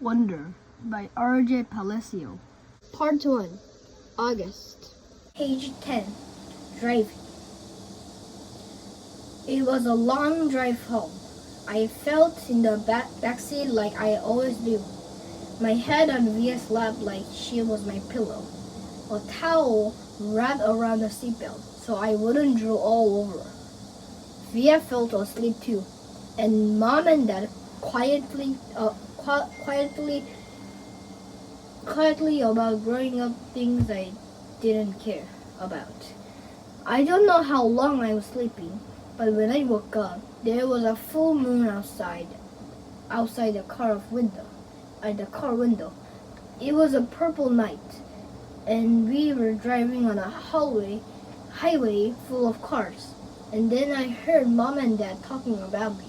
Wonder by R.J. Palacio. Part 1, August. Page 10, Driving. It was a long drive home. I felt in the backseat like I always do. My head on Via's lap like she was my pillow. A towel wrapped around the seatbelt so I wouldn't drool all over. Via fell asleep too, and Mom and Dad quietly about growing up things I didn't care about. I don't know how long I was sleeping, but when I woke up, there was a full moon outside the car window. It was a purple night, and we were driving on a highway full of cars. And then I heard Mom and Dad talking about me.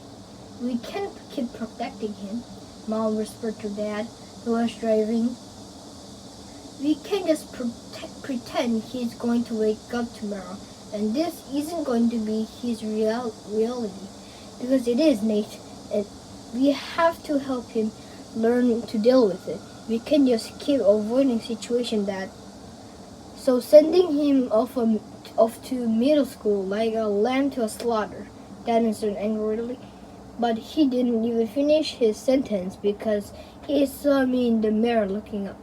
We can't keep protecting him, Mom whispered to Dad, who was driving. We can't just pretend he's going to wake up tomorrow, and this isn't going to be his reality. Because it is, Nate, and we have to help him learn to deal with it. We can't just keep avoiding situations that... So sending him off to middle school like a lamb to a slaughter, Dad answered angrily. But he didn't even finish his sentence because he saw me in the mirror looking up.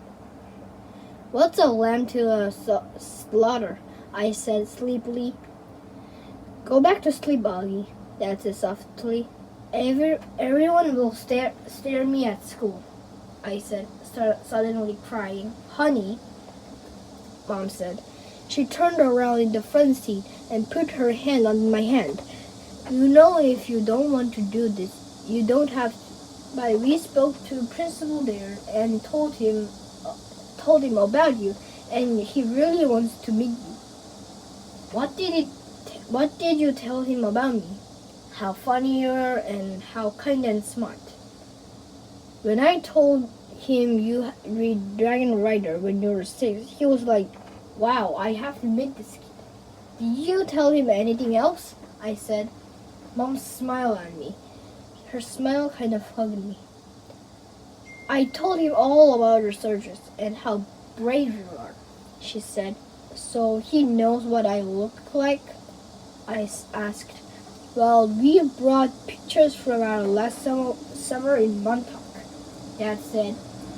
What's a lamb to a slaughter? I said sleepily. Go back to sleep, Augie, Dad said softly. Everyone will stare me at school, I said, suddenly crying. Honey, Mom said. She turned around in the front seat and put her hand on my hand. You know, if you don't want to do this, you don't have to. But we spoke to Principal there and told him about you, and he really wants to meet you. What did you tell him about me? How funny you are and how kind and smart. When I told him you read Dragon Rider when you were 6, he was like, wow, I have to meet this kid. Did you tell him anything else? I said. Mom smiled at me. Her smile kind of hugged me. I told him all about your surgeries and how brave you are, she said. So he knows what I look like? I asked. Well, we brought pictures from our last summer in Montauk, Dad said.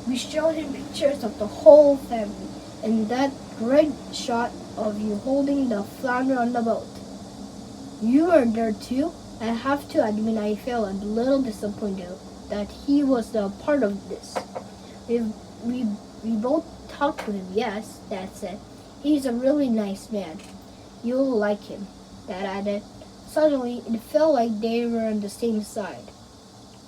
We showed him pictures of the whole family and that great shot of you holding the flounder on the boat. You were there too? I have to admit I felt a little disappointed that he was a part of this. We both talked to him, yes, Dad said. He's a really nice man. You'll like him, Dad added. Suddenly, it felt like they were on the same side.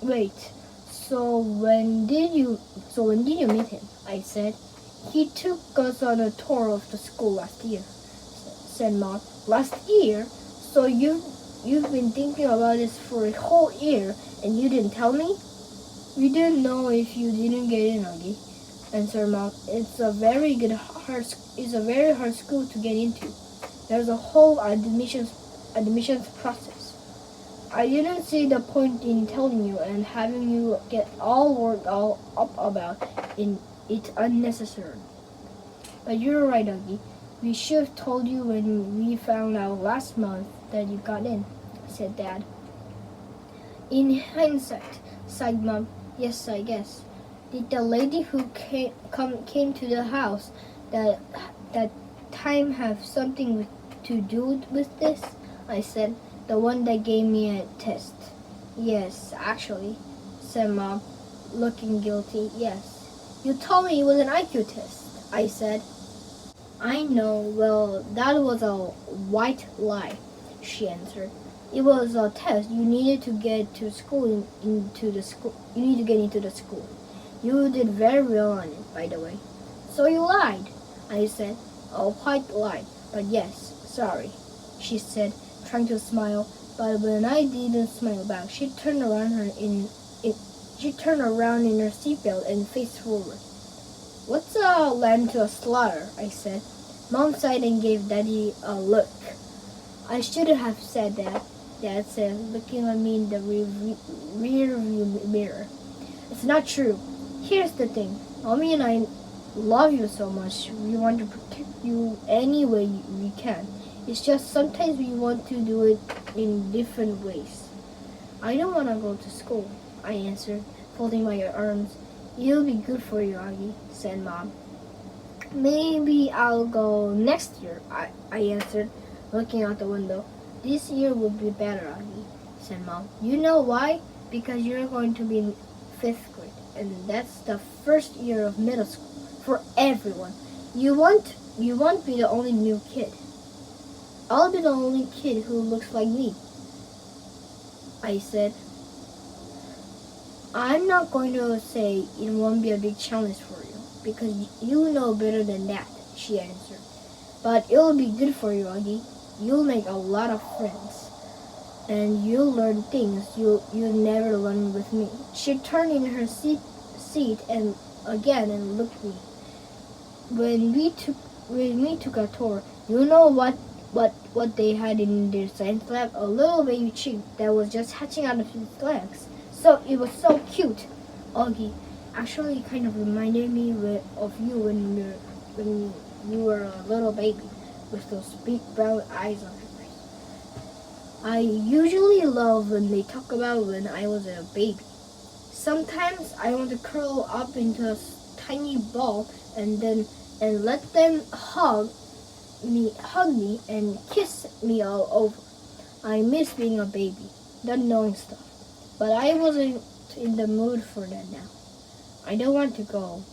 Wait, so when did you meet him? I said. He took us on a tour of the school last year, said Mom. Last year? So you've been thinking about this for a whole year and you didn't tell me? We didn't know if you didn't get in, Augie, answered Mom. It's a very hard school to get into. There's a whole admissions process. I didn't see the point in telling you and having you get all worked up about it unnecessary. But you're right, Augie. We should have told you when we found out last month that you got in, said Dad. In hindsight, sighed Mom. Yes, I guess. Did the lady who came to the house that time have something to do with this? I said. The one that gave me a test. Yes, actually, said Mom, looking guilty. Yes. You told me it was an IQ test, I said. I know, well, that was a white lie, she answered. It was a test. You needed to get to school You need to get into the school. You did very well on it, by the way. So you lied, I said. A white lie, but yes, sorry, she said, trying to smile. But when I didn't smile back, she turned around in her seatbelt and faced forward. What's a lamb to a slaughter? I said. Mom sighed and gave Daddy a look. I shouldn't have said that, Dad said, looking at me in the rear view mirror. It's not true. Here's the thing. Mommy and I love you so much. We want to protect you any way we can. It's just sometimes we want to do it in different ways. I don't want to go to school, I answered, folding my arms. It'll be good for you, Aggie, said Mom. Maybe I'll go next year, I answered, looking out the window. This year will be better, Aggie, said Mom. You know why? Because you're going to be in 5th grade, and that's the first year of middle school for everyone. You won't be the only new kid. I'll be the only kid who looks like me, I said. I'm not going to say it won't be a big challenge for you, because you know better than that, she answered. But it'll be good for you, Aggie. You'll make a lot of friends, and you'll learn things you'll never learn with me. She turned in her seat and looked at me. When we took a tour, you know what they had in their science lab? A little baby chick that was just hatching out of its legs. So it was so cute. Augie, actually kind of reminded me of you when you were a little baby with those big brown eyes of yours. I usually love when they talk about when I was a baby. Sometimes I want to curl up into a tiny ball and let them hug me and kiss me all over. I miss being a baby, not knowing stuff. But I wasn't in the mood for that now. I don't want to go.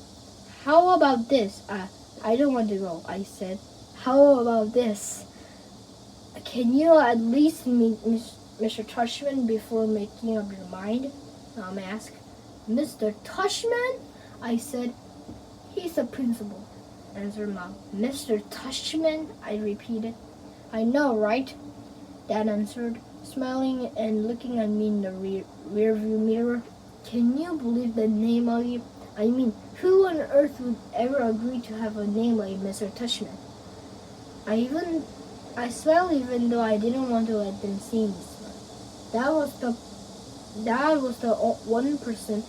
How about this? I don't want to go, I said. How about this? Can you at least meet Mr. Tushman before making up your mind? Mom asked. Mr. Tushman? I said. He's the principal, answered Mom. Mr. Tushman? I repeated. I know, right? Dad answered, smiling and looking at me in the rearview mirror. Can you believe the name of you? I mean, who on earth would ever agree to have a name like Mr. Tushman? I smiled even though I didn't want to let them see me smile. That was the 1%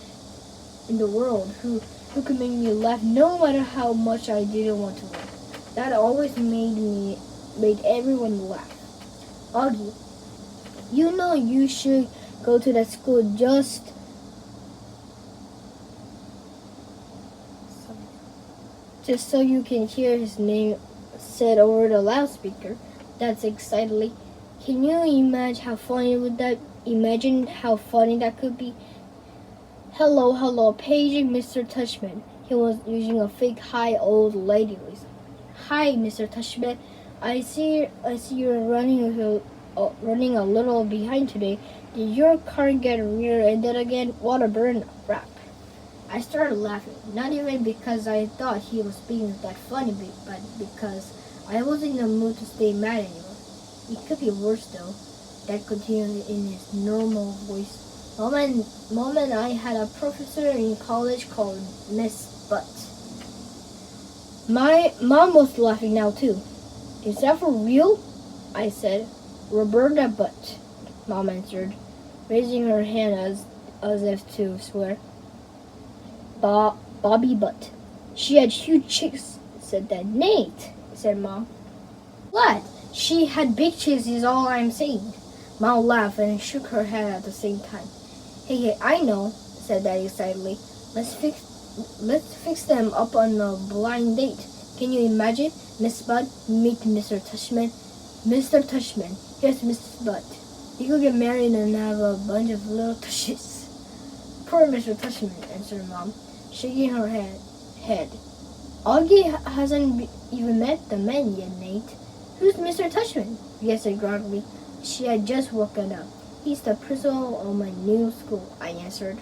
in the world who could make me laugh no matter how much I didn't want to laugh. That always made everyone laugh. Augie, you know you should go to that school just so you can hear his name said over the loudspeaker. That's excitedly. Can you imagine how funny that could be? Hello, paging Mr. Tushman. He was using a fake high old lady voice. Hi, Mr. Tushman. I see you're running a little behind today. Did your car get rear-ended again? What a burn wrap. I started laughing, not even because I thought he was being that funny, but because I wasn't in the mood to stay mad anymore. It could be worse though. Dad continued in his normal voice. Mom and I had a professor in college called Miss Butt. My mom was laughing now too. Is that for real? I said. Roberta Butt, Mom answered, raising her hand as if to swear. Bobby Butt. She had huge cheeks, said Dad. Nate, said Mom. What? She had big cheeks is all I'm saying. Mom laughed and shook her head at the same time. Hey, I know, said Dad excitedly. Let's fix them up on a blind date. Can you imagine? Miss Butt, meet Mr. Tushman. Mr. Tushman, here's Mrs. Butt. You could get married and have a bunch of little tushes. Poor Mr. Tushman, answered Mom, shaking her head. Augie hasn't even met the man yet, Nate. Who's Mr. Tushman? Yes, said groggily. She had just woken up. He's the principal of my new school, I answered.